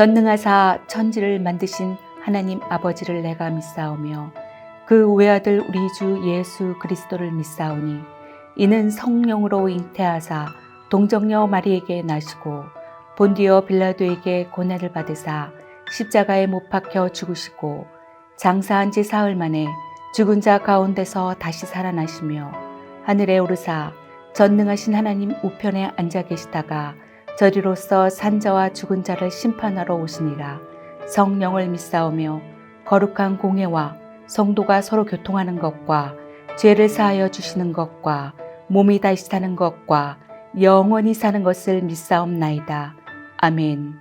전능하사 천지를 만드신 하나님 아버지를 내가 믿사오며 그 외아들 우리 주 예수 그리스도를 믿사오니 이는 성령으로 잉태하사 동정녀 마리에게 나시고 본디오 빌라도에게 고난을 받으사 십자가에 못 박혀 죽으시고 장사한 지 사흘 만에 죽은 자 가운데서 다시 살아나시며 하늘에 오르사 전능하신 하나님 우편에 앉아 계시다가 저리로서 산자와 죽은 자를 심판하러 오시니라. 성령을 믿사오며 거룩한 공회와 성도가 서로 교통하는 것과 죄를 사하여 주시는 것과 몸이 다시 사는 것과 영원히 사는 것을 믿사옵나이다. 아멘.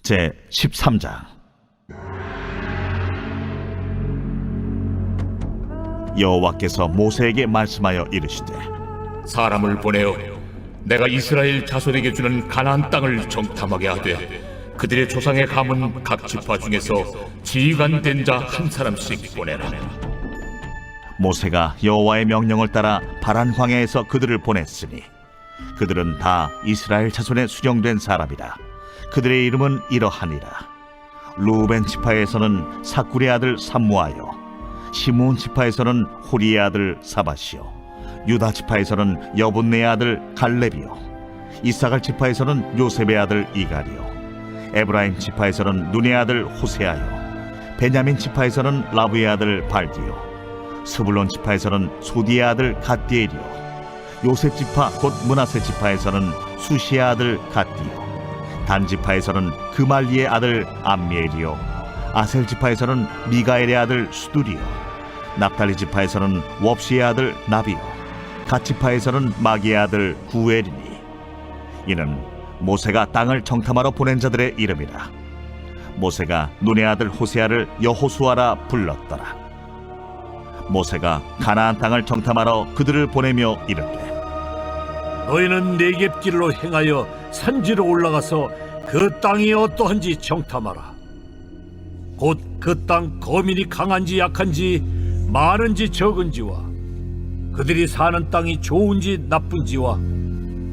제 13장. 여호와께서 모세에게 말씀하여 이르시되 사람을 보내어 내가 이스라엘 자손에게 주는 가나안 땅을 정탐하게 하되 그들의 조상의 가문 각 지파 중에서 지휘관 된 자 한 사람씩 보내라. 모세가 여호와의 명령을 따라 바란 광야에서 그들을 보냈으니 그들은 다 이스라엘 자손에 수령된 사람이라. 그들의 이름은 이러하니라. 루벤 지파에서는 사쿠리의 아들 삼무아요, 시므온 지파에서는 호리의 아들 사밧이요, 유다 지파에서는 여분네의 아들 갈렙이요, 이사갈 지파에서는 요셉의 아들 이갈이요, 에브라임 지파에서는 눈의 아들 호세아요, 베냐민 지파에서는 라브의 아들 발디요, 스불론 지파에서는 소디의 아들 갓디엘이요, 요셉 지파 곧 므낫세 지파에서는 수시의 아들 갓디요, 단 지파에서는 그말리의 아들 암미엘이요, 아셀 지파에서는 미가엘의 아들 수두리요, 납달리 지파에서는 웁시의 아들 나비요, 갓 지파에서는 마기의 아들 구엘이니 이는 모세가 땅을 정탐하러 보낸 자들의 이름이라. 모세가 눈의 아들 호세아를 여호수아라 불렀더라. 모세가 가나안 땅을 정탐하러 그들을 보내며 이르되 너희는 네겝길로 행하여 산지로 올라가서 그 땅이 어떠한지 정탐하라. 곧 그 땅 거민이 강한지 약한지 많은지 적은지와 그들이 사는 땅이 좋은지 나쁜지와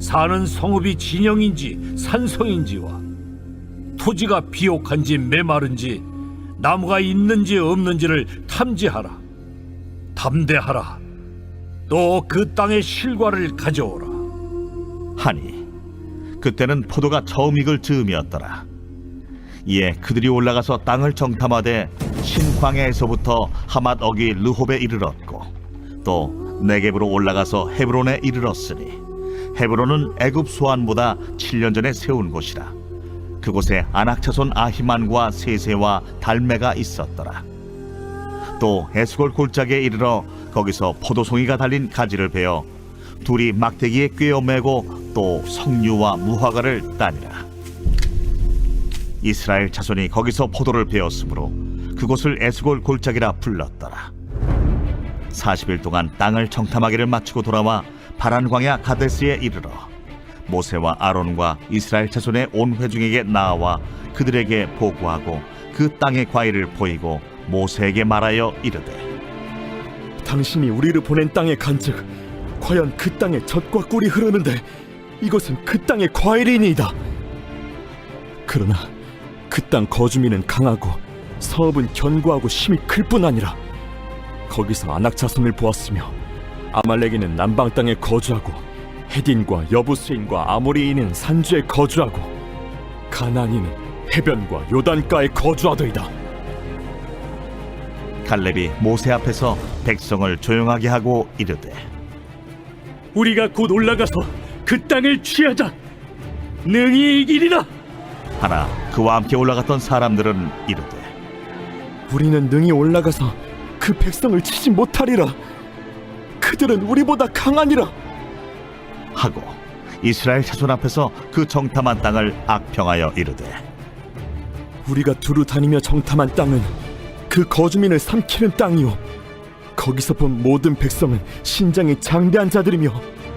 사는 성읍이 진영인지 산성인지와 토지가 비옥한지 메마른지 나무가 있는지 없는지를 탐지하라. 담대하라. 또 그 땅의 실과를 가져오라. 하니 그때는 포도가 처음 익을 즈음이었더라. 이에 그들이 올라가서 땅을 정탐하되 신광야에서부터 하맛 어기 르홉에 이르렀고 또 네겝으로 올라가서 헤브론에 이르렀으니 헤브론은 애굽 소안보다 7년 전에 세운 곳이라. 그곳에 아낙 자손 아히만과 세세와 달메가 있었더라. 또 에스골 골짜기에 이르러 거기서 포도송이가 달린 가지를 베어 둘이 막대기에 꿰어 매고 또 석류와 무화과를 따니라. 이스라엘 자손이 거기서 포도를 베었으므로 그곳을 에스골 골짜기라 불렀더라. 40일 동안 땅을 정탐하기를 마치고 돌아와 바란 광야 가데스에 이르러 모세와 아론과 이스라엘 자손의 온 회중에게 나와 그들에게 보고하고 그 땅의 과일을 보이고 모세에게 말하여 이르되 당신이 우리를 보낸 땅에 간즉 과연 그 땅에 젖과 꿀이 흐르는데 이것은 그 땅의 과일이니이다. 그러나 그 땅 거주민은 강하고 성읍은 견고하고 심이 클 뿐 아니라 거기서 아낙 자손을 보았으며 아말렉인은 남방 땅에 거주하고 헤딘과 여부스인과 아모리인은 산주에 거주하고 가나안인은 해변과 요단가에 거주하더이다. 갈렙이 모세 앞에서 백성을 조용하게 하고 이르되 우리가 곧 올라가서 그 땅을 취하자. 능히 이기리라. 하나 그와 함께 올라갔던 사람들은 이르되 우리는 능히 올라가서 그 백성을 치지 못하리라. 그들은 우리보다 강하니라 하고 이스라엘 자손 앞에서 그 정탐한 땅을 악평하여 이르되 우리가 두루 다니며 정탐한 땅은 그 거주민을 삼키는 땅이요 거기서 본 모든 백성은 신장이 장대한 자들이며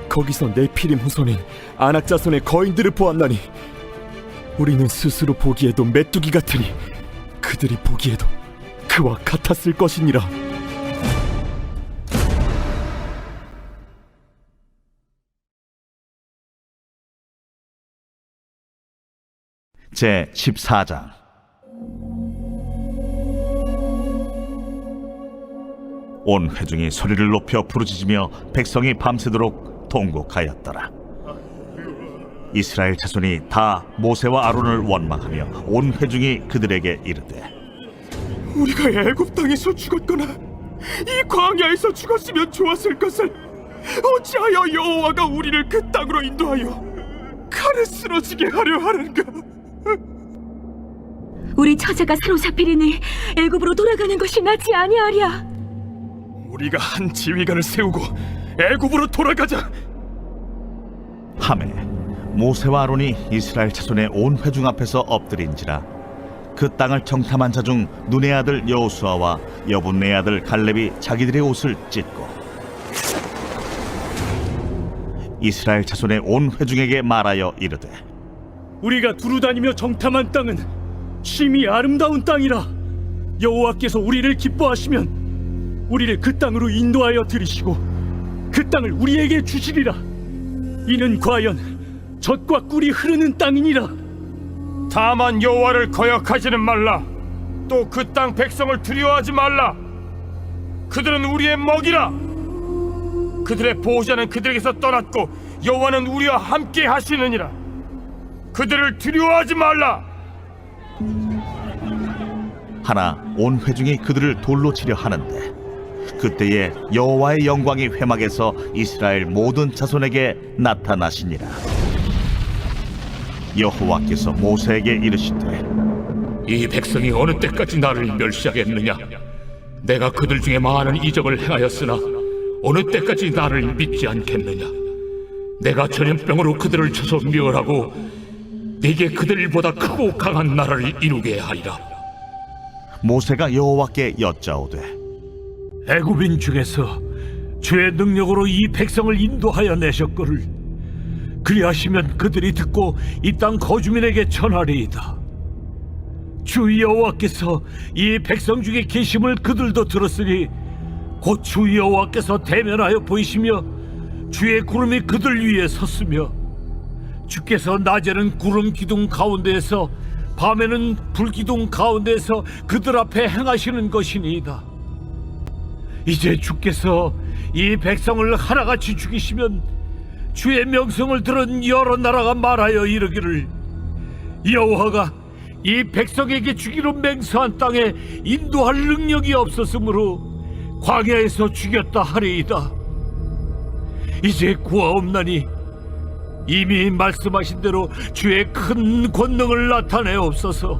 거기서 네피림 후손인 아낙 자손의 거인들을 보았나니 우리는 스스로 보기에도 메뚜기 같으니 그들이 보기에도 그와 같았을 것이니라. 제 14장. 온 회중이 소리를 높여 부르짖으며 백성이 밤새도록 통곡하였더라. 이스라엘 자손이 다 모세와 아론을 원망하며 온 회중이 그들에게 이르되, 우리가 애굽 땅에서 죽었거나 이 광야에서 죽었으면 좋았을 것을 어찌하여 여호와가 우리를 그 땅으로 인도하여 칼에 쓰러지게 하려 하는가? 우리 처자가 사로잡히리니 애굽으로 돌아가는 것이 낫지 아니하랴. 우리가 한 지휘관을 세우고 애굽으로 돌아가자. 하매 모세와 아론이 이스라엘 자손의 온 회중 앞에서 엎드린지라. 그 땅을 정탐한 자 중 눈의 아들 여호수아와 여분네 아들 갈렙이 자기들의 옷을 찢고 이스라엘 자손의 온 회중에게 말하여 이르되, 우리가 두루다니며 정탐한 땅은 심히 아름다운 땅이라. 여호와께서 우리를 기뻐하시면 우리를 그 땅으로 인도하여 들이시고 그 땅을 우리에게 주시리라. 이는 과연 젖과 꿀이 흐르는 땅이니라. 다만 여호와를 거역하지는 말라. 또 그 땅 백성을 두려워하지 말라. 그들은 우리의 먹이라. 그들의 보호자는 그들에게서 떠났고 여호와는 우리와 함께 하시느니라. 그들을 두려워하지 말라. 하나 온 회중이 그들을 돌로 치려 하는데 그때에 여호와의 영광이 회막에서 이스라엘 모든 자손에게 나타나시니라. 여호와께서 모세에게 이르시되, 이 백성이 어느 때까지 나를 멸시하겠느냐? 내가 그들 중에 많은 이적을 행하였으나 어느 때까지 나를 믿지 않겠느냐? 내가 전염병으로 그들을 쳐서 멸하고 네게 그들보다 크고 강한 나라를 이루게 하리라. 모세가 여호와께 여짜오되, 애굽인 중에서 주의 능력으로 이 백성을 인도하여 내셨거를 그리하시면 그들이 듣고 이 땅 거주민에게 전하리이다. 주 여호와께서 이 백성 중에 계심을 그들도 들었으니 곧 주 여호와께서 대면하여 보이시며 주의 구름이 그들 위에 섰으며 주께서 낮에는 구름 기둥 가운데에서 밤에는 불 기둥 가운데에서 그들 앞에 행하시는 것이니이다. 이제 주께서 이 백성을 하나같이 죽이시면 주의 명성을 들은 여러 나라가 말하여 이르기를 여호와가 이 백성에게 주기로 맹세한 땅에 인도할 능력이 없었으므로 광야에서 죽였다 하리이다. 이제 구하옵나니 이미 말씀하신 대로 주의 큰 권능을 나타내옵소서.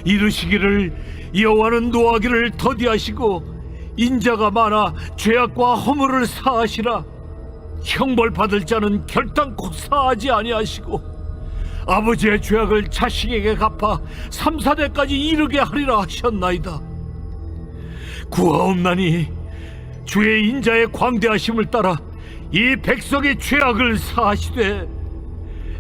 이르시기를 여호와는 노하기를 더디하시고 인자가 많아 죄악과 허물을 사하시라. 형벌받을 자는 결단코 사하지 아니하시고 아버지의 죄악을 자식에게 갚아 3, 4대까지 이르게 하리라 하셨나이다. 구하옵나니 주의 인자의 광대하심을 따라 이 백성의 죄악을 사하시되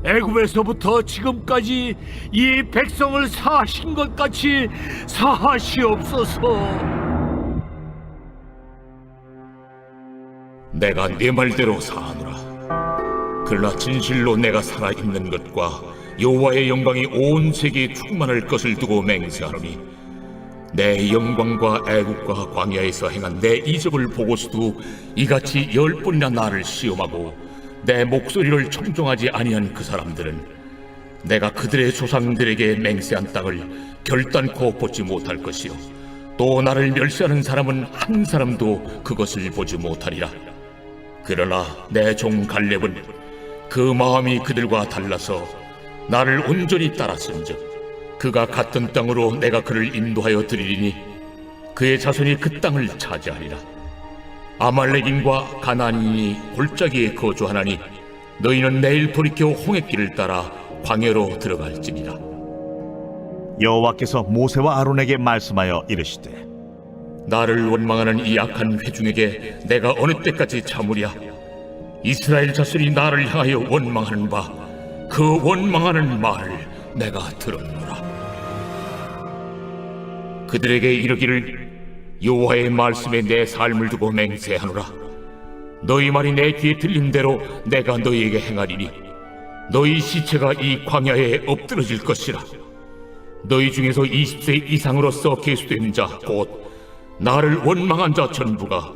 애굽에서부터 지금까지 이 백성을 사하신 것 같이 사하시옵소서. 내가 네 말대로 사하노라. 그러나 진실로 내가 살아있는 것과 여호와의 영광이 온 세계에 충만할 것을 두고 맹세하노니 내 영광과 애국과 광야에서 행한 내 이적을 보고서도 이같이 10번이나 나를 시험하고 내 목소리를 청종하지 아니한 그 사람들은 내가 그들의 조상들에게 맹세한 땅을 결단코 보지 못할 것이요 또 나를 멸시하는 사람은 한 사람도 그것을 보지 못하리라. 그러나 내 종 갈렙은 그 마음이 그들과 달라서 나를 온전히 따랐은즉 그가 갔던 땅으로 내가 그를 인도하여 드리리니 그의 자손이 그 땅을 차지하리라. 아말렉인과 가나안인이 골짜기에 거주하나니 너희는 내일 돌이켜 홍해길을 따라 광야로 들어갈지니라. 여호와께서 모세와 아론에게 말씀하여 이르시되, 나를 원망하는 이 악한 회중에게 내가 어느 때까지 참으랴? 이스라엘 자손이 나를 향하여 원망하는 바 그 원망하는 말을 내가 들었노라. 그들에게 이르기를 여호와의 말씀에 내 삶을 두고 맹세하노라. 너희 말이 내 귀에 들린 대로 내가 너희에게 행하리니 너희 시체가 이 광야에 엎드러질 것이라. 너희 중에서 20세 이상으로서 계수된 자 곧 나를 원망한 자 전부가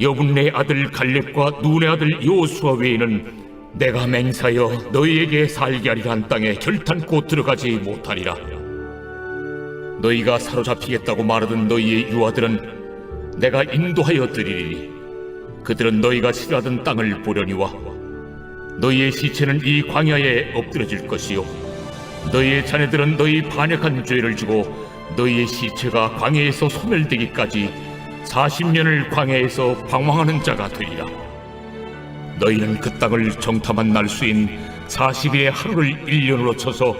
여분네 아들 갈렙과 눈의 아들 여호수아 외에는 내가 맹세하여 너희에게 살게 하리라 한 땅에 결탄코 들어가지 못하리라. 너희가 사로잡히겠다고 말하던 너희의 유아들은 내가 인도하여 드리리니 그들은 너희가 싫어하던 땅을 보려니와 너희의 시체는 이 광야에 엎드러질 것이요 너희의 자녀들은 너희 반역한 죄를 지고 너희의 시체가 광야에서 소멸되기까지 40년을 광야에서 방황하는 자가 되리라. 너희는 그 땅을 정탐한 날수인 40일의 하루를 1년으로 쳐서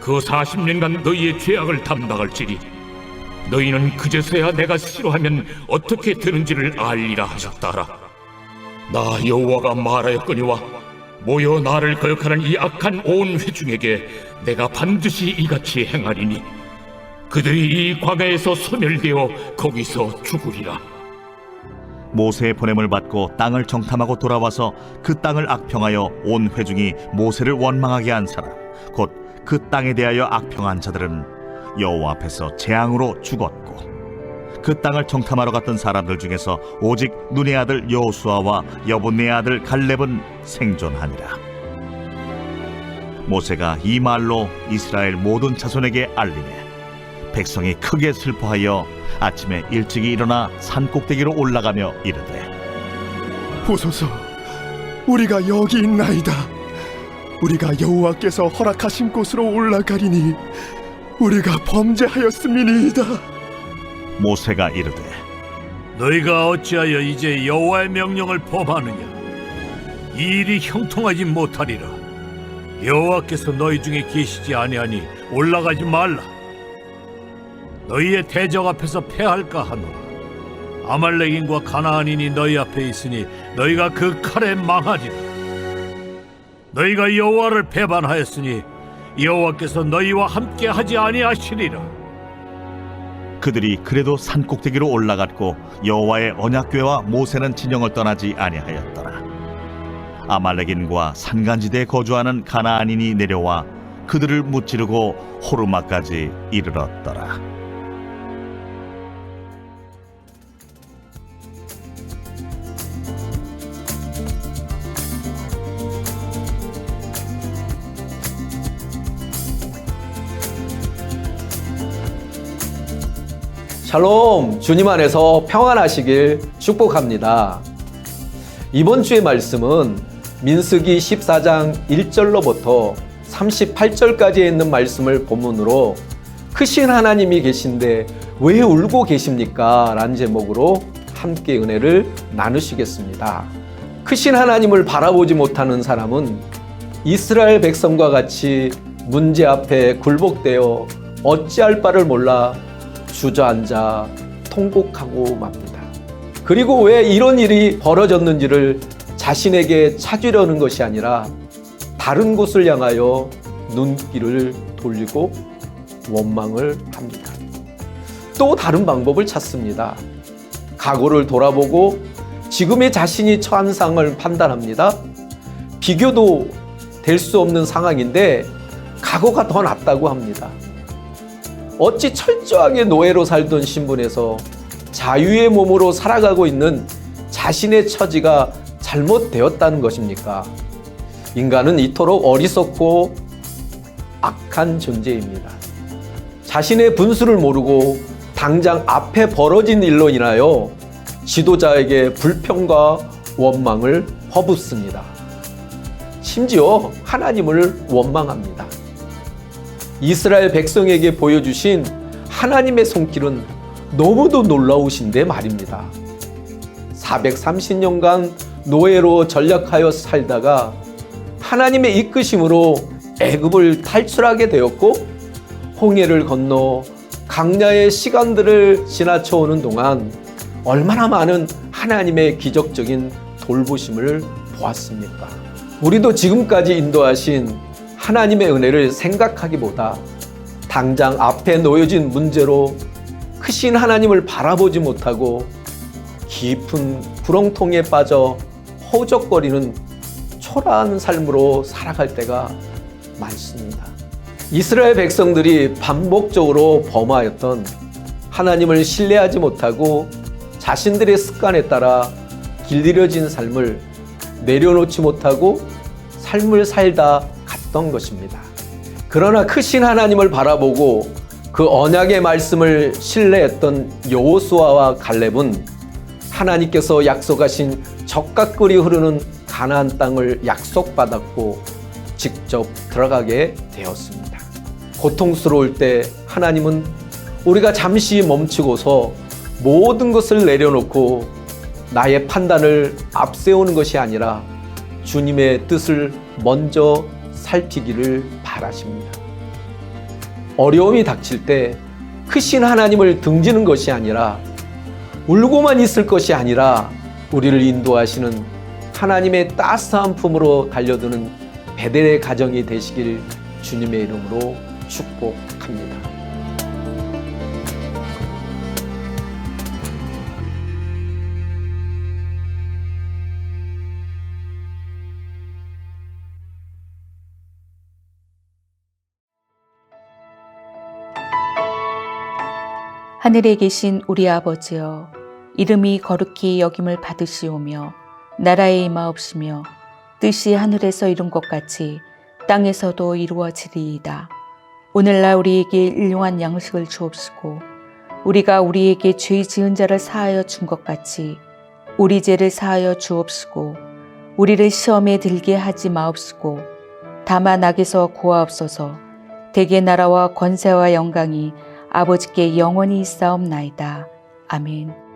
그 40년간 너희의 죄악을 담당할지니 너희는 그제서야 내가 싫어하면 어떻게 되는지를 알리라 하셨다라. 나 여호와가 말하였거니와 모여 나를 거역하는 이 악한 온 회중에게 내가 반드시 이같이 행하리니 그들이 이 광야에서 소멸되어 거기서 죽으리라. 모세의 보냄을 받고 땅을 정탐하고 돌아와서 그 땅을 악평하여 온 회중이 모세를 원망하게 한 사람 곧 그 땅에 대하여 악평한 자들은 여호와 앞에서 재앙으로 죽었고 그 땅을 정탐하러 갔던 사람들 중에서 오직 눈의 아들 여호수아와 여분네 아들 갈렙은 생존하니라. 모세가 이 말로 이스라엘 모든 자손에게 알리매 백성이 크게 슬퍼하여 아침에 일찍이 일어나 산 꼭대기로 올라가며 이르되 보소서, 우리가 여기 있나이다. 우리가 여호와께서 허락하신 곳으로 올라가리니 우리가 범죄하였음이니이다. 모세가 이르되 너희가 어찌하여 이제 여호와의 명령을 범하느냐? 이 일이 형통하지 못하리라. 여호와께서 너희 중에 계시지 아니하니 올라가지 말라. 너희의 대적 앞에서 패할까 하노라. 아말렉인과 가나안인이 너희 앞에 있으니 너희가 그 칼에 망하리라. 너희가 여호와를 배반하였으니 여호와께서 너희와 함께 하지 아니하시리라. 그들이 그래도 산 꼭대기로 올라갔고 여호와의 언약궤와 모세는 진영을 떠나지 아니하였더라. 아말렉인과 산간지대에 거주하는 가나안인이 내려와 그들을 무찌르고 호르마까지 이르렀더라. 샬롬, 주님 안에서 평안하시길 축복합니다. 이번 주의 말씀은 민수기 14장 1절로부터 38절까지에 있는 말씀을 본문으로 크신 하나님이 계신데 왜 울고 계십니까? 라는 제목으로 함께 은혜를 나누시겠습니다. 크신 하나님을 바라보지 못하는 사람은 이스라엘 백성과 같이 문제 앞에 굴복되어 어찌할 바를 몰라 주저앉아 통곡하고 맙니다. 그리고 왜 이런 일이 벌어졌는지를 자신에게 찾으려는 것이 아니라 다른 곳을 향하여 눈길을 돌리고 원망을 합니다. 또 다른 방법을 찾습니다. 과거를 돌아보고 지금의 자신이 처한 상황을 판단합니다. 비교도 될 수 없는 상황인데 과거가 더 낫다고 합니다. 어찌 철저하게 노예로 살던 신분에서 자유의 몸으로 살아가고 있는 자신의 처지가 잘못되었다는 것입니까? 인간은 이토록 어리석고 악한 존재입니다. 자신의 분수를 모르고 당장 앞에 벌어진 일로 인하여 지도자에게 불평과 원망을 퍼붓습니다. 심지어 하나님을 원망합니다. 이스라엘 백성에게 보여주신 하나님의 손길은 너무도 놀라우신데 말입니다. 430년간 노예로 전락하여 살다가 하나님의 이끄심으로 애굽을 탈출하게 되었고 홍해를 건너 광야의 시간들을 지나쳐 오는 동안 얼마나 많은 하나님의 기적적인 돌보심을 보았습니까? 우리도 지금까지 인도하신 하나님의 은혜를 생각하기보다 당장 앞에 놓여진 문제로 크신 하나님을 바라보지 못하고 깊은 구렁텅이에 빠져 허우적거리는 초라한 삶으로 살아갈 때가 많습니다. 이스라엘 백성들이 반복적으로 범하였던 하나님을 신뢰하지 못하고 자신들의 습관에 따라 길들여진 삶을 내려놓지 못하고 삶을 살다 갔던 것입니다. 그러나 크신 하나님을 바라보고 그 언약의 말씀을 신뢰했던 여호수아와 갈렙은 하나님께서 약속하신 적각꿀이 흐르는 가나안 땅을 약속받았고 직접 들어가게 되었습니다. 고통스러울 때 하나님은 우리가 잠시 멈추고서 모든 것을 내려놓고 나의 판단을 앞세우는 것이 아니라 주님의 뜻을 먼저 살피기를 바라십니다. 어려움이 닥칠 때 크신 하나님을 등지는 것이 아니라 울고만 있을 것이 아니라 우리를 인도하시는 하나님의 따스한 품으로 달려드는 베델의 가정이 되시길 주님의 이름으로 축복합니다. 하늘에 계신 우리 아버지여, 이름이 거룩히 여김을 받으시오며 나라의 임하옵시며 뜻이 하늘에서 이룬 것 같이 땅에서도 이루어지리이다. 오늘날 우리에게 일용한 양식을 주옵시고 우리가 우리에게 죄 지은 자를 사하여 준 것 같이 우리 죄를 사하여 주옵시고 우리를 시험에 들게 하지 마옵시고 다만 악에서 구하옵소서. 대개 나라와 권세와 영광이 아버지께 영원히 있사옵나이다. 아멘.